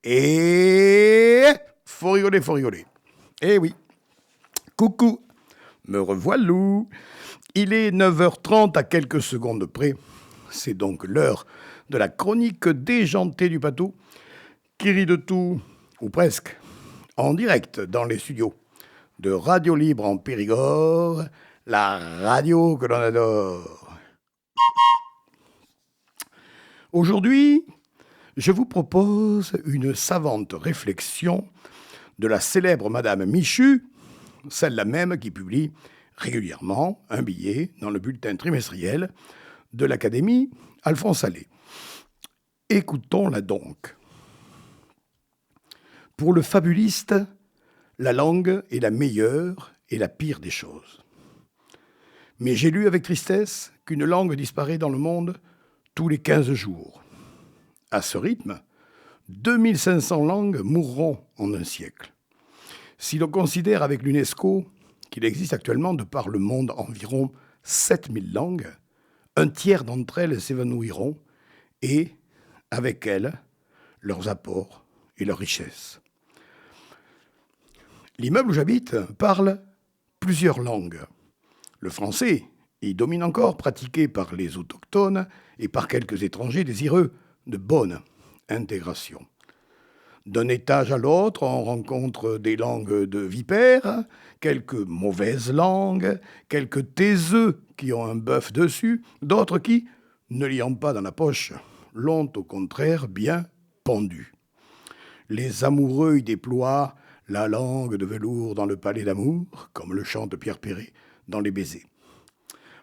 Et faut rigoler, faut rigoler. Eh oui. Coucou, me revoilà. Il est 9h30 à quelques secondes près. C'est donc l'heure de la chronique déjantée du Patou, qui rit de tout, ou presque, en direct dans les studios de Radio Libre en Périgord, la radio que l'on adore. Aujourd'hui, je vous propose une savante réflexion de la célèbre Madame Michu, celle-là même qui publie régulièrement un billet dans le bulletin trimestriel de l'Académie Alphonse Allais. Écoutons-la donc. Pour le fabuliste, la langue est la meilleure et la pire des choses. Mais j'ai lu avec tristesse qu'une langue disparaît dans le monde tous les 15 jours. À ce rythme, 2500 langues mourront en un siècle. Si l'on considère avec l'UNESCO qu'il existe actuellement de par le monde environ 7000 langues, un tiers d'entre elles s'évanouiront et, avec elles, leurs apports et leurs richesses. L'immeuble où j'habite parle plusieurs langues. Le français y domine encore, pratiqué par les autochtones et par quelques étrangers désireux de bonne intégration. D'un étage à l'autre, on rencontre des langues de vipères, quelques mauvaises langues, quelques taiseux qui ont un bœuf dessus, d'autres qui, ne l'ayant pas dans la poche, l'ont au contraire bien pendu. Les amoureux y déploient la langue de velours dans le palais d'amour, comme le chante Pierre Perret dans Les Baisers,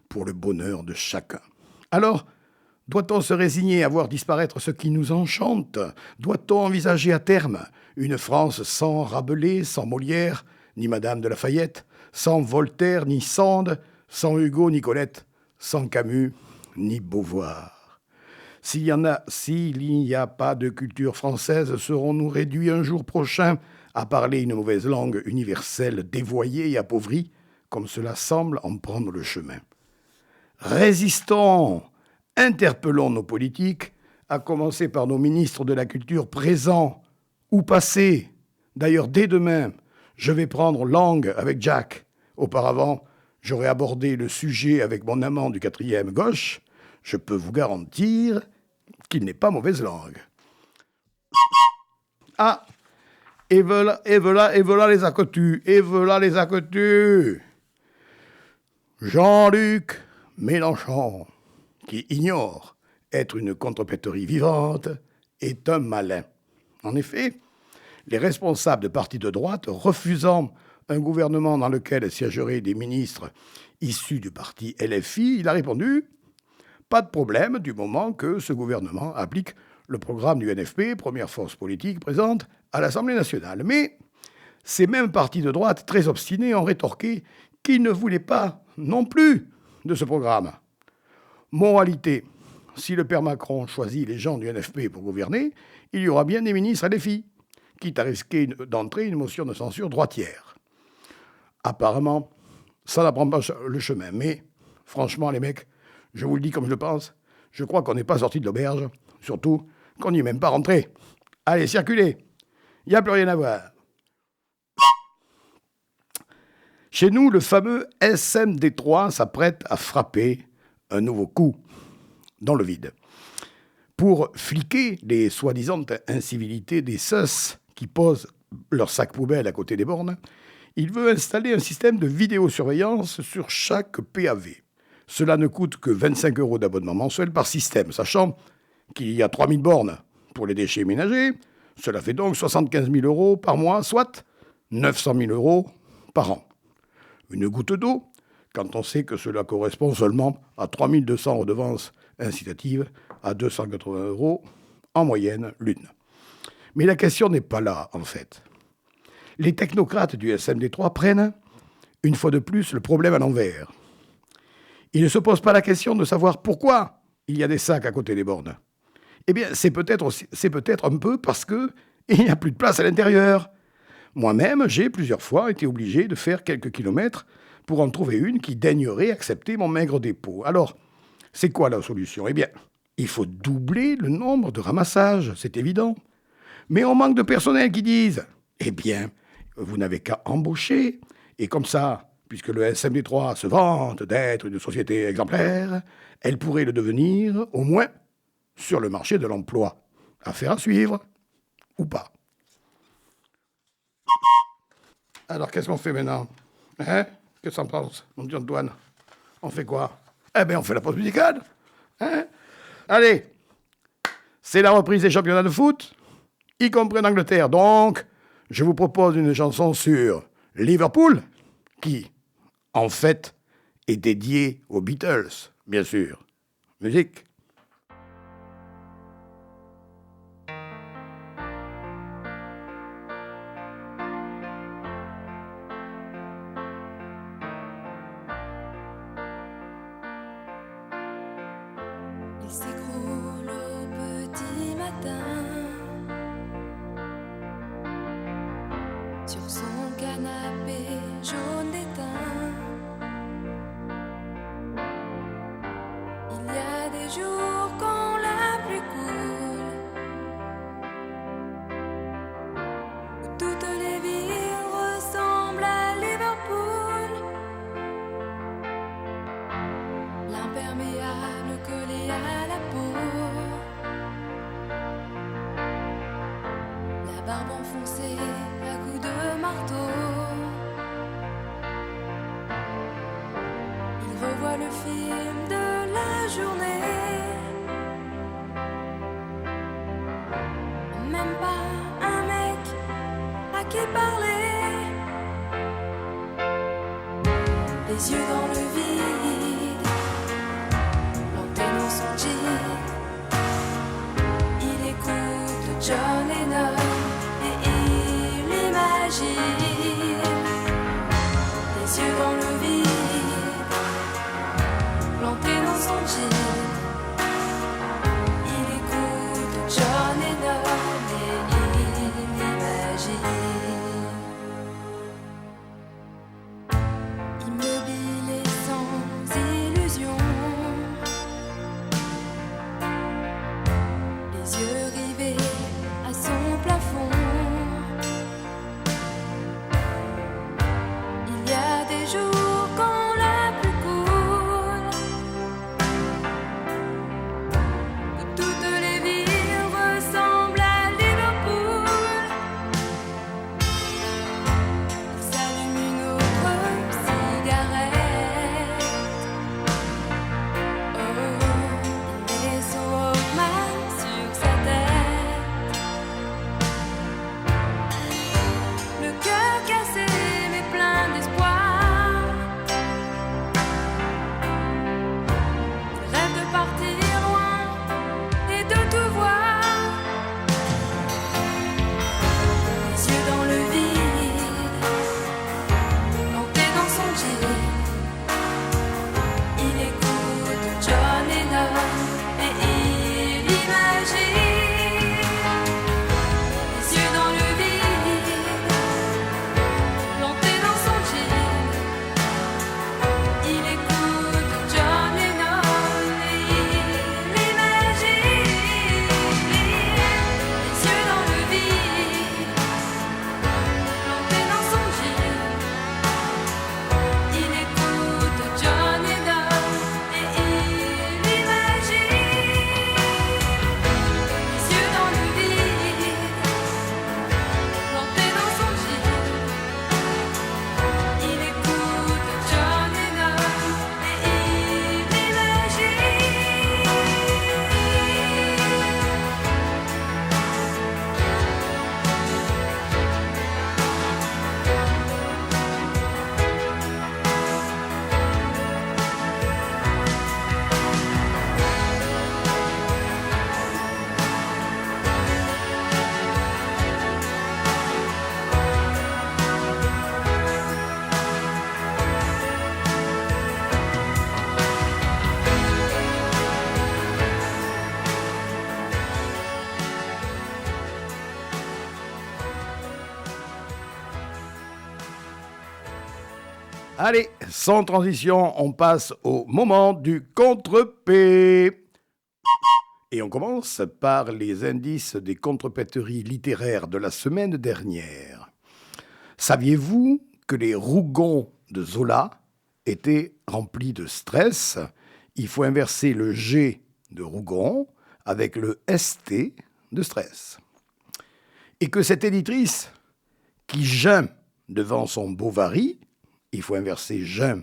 pour le bonheur de chacun. Alors, doit-on se résigner à voir disparaître ce qui nous enchante ? Doit-on envisager à terme une France sans Rabelais, sans Molière, ni Madame de Lafayette, sans Voltaire, ni Sand, sans Hugo, ni Colette, sans Camus, ni Beauvoir ? S'il n'y a pas de culture française, serons-nous réduits un jour prochain à parler une mauvaise langue universelle, dévoyée et appauvrie, comme cela semble en prendre le chemin ? Résistons ! Interpellons nos politiques, à commencer par nos ministres de la Culture présents ou passés. D'ailleurs, dès demain, je vais prendre langue avec Jack. Auparavant, j'aurais abordé le sujet avec mon amant du 4e gauche. Je peux vous garantir qu'il n'est pas mauvaise langue. Ah, et voilà les acotus. Jean-Luc Mélenchon, qui ignore être une contrepéterie vivante, est un malin. En effet, les responsables de partis de droite, refusant un gouvernement dans lequel siégeraient des ministres issus du parti LFI, il a répondu « Pas de problème du moment que ce gouvernement applique le programme du NFP, première force politique présente à l'Assemblée nationale. » Mais ces mêmes partis de droite, très obstinés, ont rétorqué qu'ils ne voulaient pas non plus de ce programme. Moralité, si le père Macron choisit les gens du NFP pour gouverner, il y aura bien des ministres LFI, quitte à risquer d'entrer une motion de censure droitière. Apparemment, ça n'apprend pas le chemin. Mais, franchement, les mecs, je vous le dis comme je le pense, je crois qu'on n'est pas sorti de l'auberge, surtout qu'on n'y est même pas rentré. Allez, circulez, il n'y a plus rien à voir. Chez nous, le fameux SMD3 s'apprête à frapper un nouveau coup dans le vide. Pour fliquer les soi-disant incivilités des sus qui posent leur sac poubelle à côté des bornes, il veut installer un système de vidéosurveillance sur chaque PAV. Cela ne coûte que 25 € d'abonnement mensuel par système, sachant qu'il y a 3000 bornes pour les déchets ménagers. Cela fait donc 75 000 € par mois, soit 900 000 € par an. Une goutte d'eau, quand on sait que cela correspond seulement à 3200 redevances incitatives à 280 € en moyenne l'une. Mais la question n'est pas là, en fait. Les technocrates du SMD3 prennent, une fois de plus, le problème à l'envers. Ils ne se posent pas la question de savoir pourquoi il y a des sacs à côté des bornes. Eh bien, c'est peut-être un peu parce qu'il n'y a plus de place à l'intérieur. Moi-même, j'ai plusieurs fois été obligé de faire quelques kilomètres pour en trouver une qui daignerait accepter mon maigre dépôt. Alors, c'est quoi la solution ? Eh bien, il faut doubler le nombre de ramassages, c'est évident. Mais on manque de personnel qui disent, eh bien, vous n'avez qu'à embaucher. Et comme ça, puisque le SMD3 se vante d'être une société exemplaire, elle pourrait le devenir, au moins, sur le marché de l'emploi. Affaire à suivre, ou pas. Alors, qu'est-ce qu'on fait maintenant? Hein? Qu'est-ce que t'en penses, mon petit Antoine? On fait quoi? Eh bien, on fait la pause musicale. Hein? Allez, c'est la reprise des championnats de foot, y compris en Angleterre. Donc, je vous propose une chanson sur Liverpool, qui, en fait, est dédiée aux Beatles, bien sûr. Musique. Il s'écroule au petit matin sur son canapé jaune d'étain. Il y a des jours quand la pluie coule, où toutes les villes ressemblent à Liverpool. L'imperméable collé à la peau, la barbe enfoncée à coups de marteau. Il revoit le film de la journée, même pas un mec à qui parler, les yeux dans le vide, planté dans son jean. Il écoute John Lennon et il imagine, les yeux dans le vide, planté dans son jean. Il écoute John Lennon et il imagine, immobile et sans illusion, les yeux rivés à son plafond. Il y a des jours quand la pluie coule, où toutes les villes ressemblent à Liverpool. Il s'allume une autre cigarette. Oh, il met son Walkman sur sa tête. Le cœur cassé mais plein d'espoir. Il rêve de partir loin et de tout voir. Les yeux dans le vide, planté dans son jean. Il écoute John Lennon et il imagine, les yeux dans le vide, planté dans son jean. Il écoute John Lennon et il imagine, les yeux dans le vide, planté dans son jean. Il écoute John Lennon et il imagine, les yeux dans le vide, planté dans son jean. Il écoute John Lennon et il imagine. Allez, sans transition, on passe au moment du contre-P. Et on commence par les indices des contrepéteries littéraires de la semaine dernière. Saviez-vous que les Rougons de Zola étaient remplis de stress? Il faut inverser le G de Rougon avec le ST de stress. Et que cette éditrice qui geint devant son Bovary, il faut inverser geint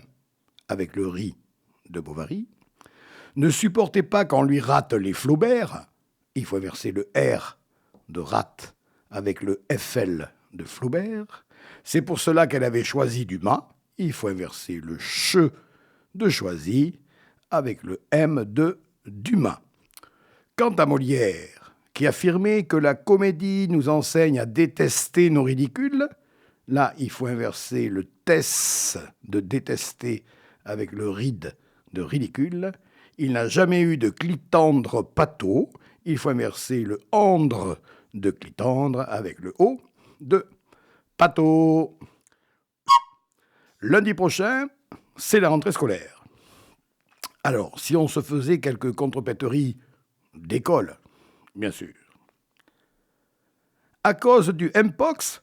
avec le riz de Bovary, ne supportait pas qu'on lui rate les Flaubert, il faut inverser le R de rate avec le FL de Flaubert. C'est pour cela qu'elle avait choisi Dumas, il faut inverser le CH de Choisy avec le M de Dumas. Quant à Molière, qui affirmait que la comédie nous enseigne à détester nos ridicules, là, il faut inverser le tess de détester avec le ride de ridicule. Il n'a jamais eu de clitandre pâteau. Il faut inverser le andre de clitandre avec le O de pâteau. Lundi prochain, c'est la rentrée scolaire. Alors, si on se faisait quelques contrepéteries d'école, bien sûr. À cause du Mpox,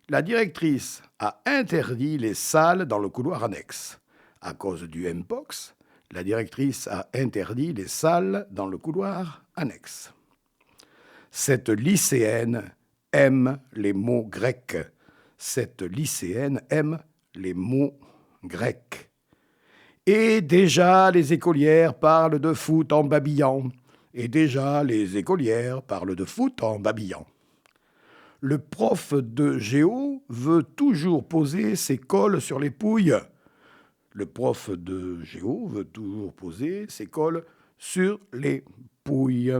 la directrice a interdit les salles dans le couloir annexe. À cause du Mpox, la directrice a interdit les salles dans le couloir annexe. Cette lycéenne aime les mots grecs. Cette lycéenne aime les mots grecs. Et déjà, les écolières parlent de foot en babillant. Et déjà, les écolières parlent de foot en babillant. Le prof de géo veut toujours poser ses cols sur les pouilles. Le prof de géo veut toujours poser ses cols sur les pouilles.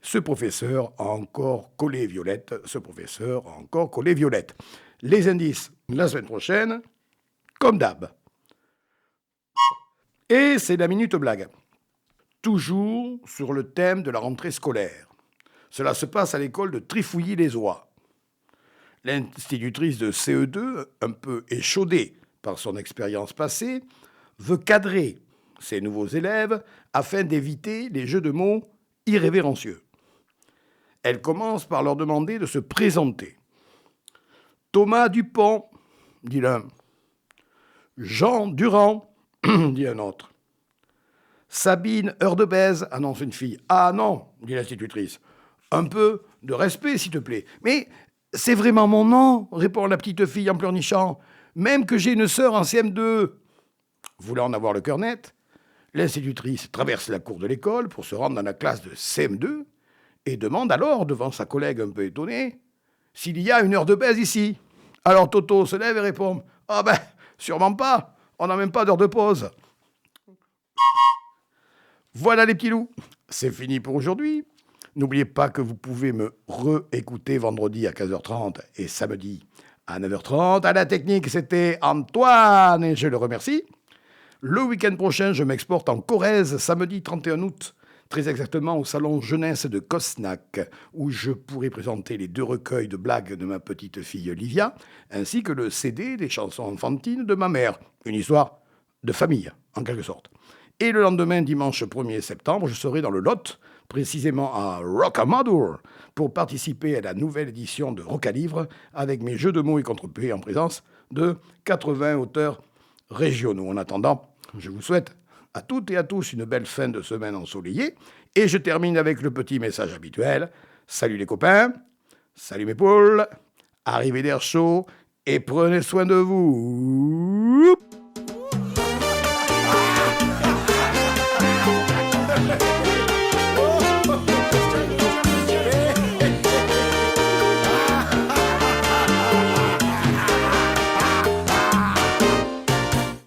Ce professeur a encore collé Violette. Ce professeur a encore collé Violette. Les indices, la semaine prochaine, comme d'hab. Et c'est la minute blague. Toujours sur le thème de la rentrée scolaire. Cela se passe à l'école de Trifouilly-les-Oies. L'institutrice de CE2, un peu échaudée par son expérience passée, veut cadrer ses nouveaux élèves afin d'éviter les jeux de mots irrévérencieux. Elle commence par leur demander de se présenter. Thomas Dupont, dit l'un. Jean Durand, dit un autre. Sabine Heurdebèze, annonce une fille. Ah non, dit l'institutrice. Un peu de respect, s'il te plaît. Mais c'est vraiment mon nom, répond la petite fille en pleurnichant. Même que j'ai une sœur en CM2. Voulant en avoir le cœur net, l'institutrice traverse la cour de l'école pour se rendre dans la classe de CM2 et demande alors, devant sa collègue un peu étonnée, s'il y a une heure de baise ici. Alors Toto se lève et répond « Ah ben, sûrement pas, on n'a même pas d'heure de pause. » Voilà les petits loups, c'est fini pour aujourd'hui. N'oubliez pas que vous pouvez me réécouter vendredi à 15h30 et samedi à 9h30. À la technique, c'était Antoine et je le remercie. Le week-end prochain, je m'exporte en Corrèze, samedi 31 août, très exactement au salon jeunesse de Cosnac, où je pourrai présenter les 2 recueils de blagues de ma petite fille Livia, ainsi que le CD des chansons enfantines de ma mère. Une histoire de famille, en quelque sorte. Et le lendemain, dimanche 1er septembre, je serai dans le Lot, précisément à Rocamadour, pour participer à la nouvelle édition de Rocalivre avec mes jeux de mots et contre-pieds en présence de 80 auteurs régionaux. En attendant, je vous souhaite à toutes et à tous une belle fin de semaine ensoleillée et je termine avec le petit message habituel. Salut les copains, salut mes poules, arrivez d'air chaud et prenez soin de vous.